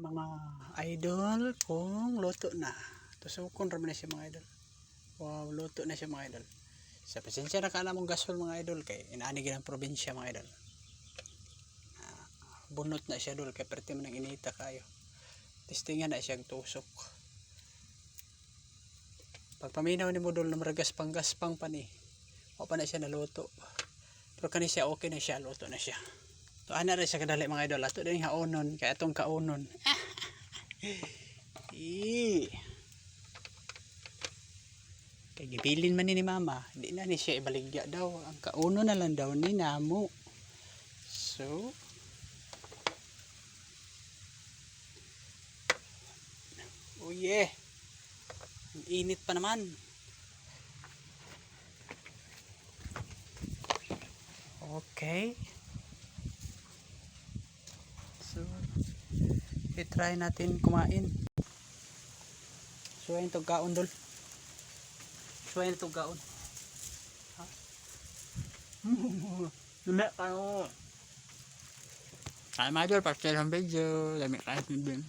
mga idol kung luto na. Tusukon raman na siya mga idol. Wow, luto na siya mga idol. Sa pasensya na ka na mong gasol mga idol kay inaani ng probinsya mga idol. Bunot na siya dol kay perti man ang inita kayo. Testingan na siyang tusok. Pagpaminaw ni mo dol na maragas-pang-gaspang pa ni. O pa na siya naluto. Pero kani siya okay na siya, luto na siya. To ana ra siya kadali mga idol. Ato din haonon kay atong kaunon. Kay gibilin man ni mama, di na ni siya ibaligya daw. Ang kaunon na lang daw ni namo. So, oh yeah. Ang init pa naman. Okay. So, i-try natin kumain. So, ayun itong kaon dol. So, ayun itong kaon. Ha? Lumi kayo. Kaya mga dol, pastel ang video. Lami kahit din.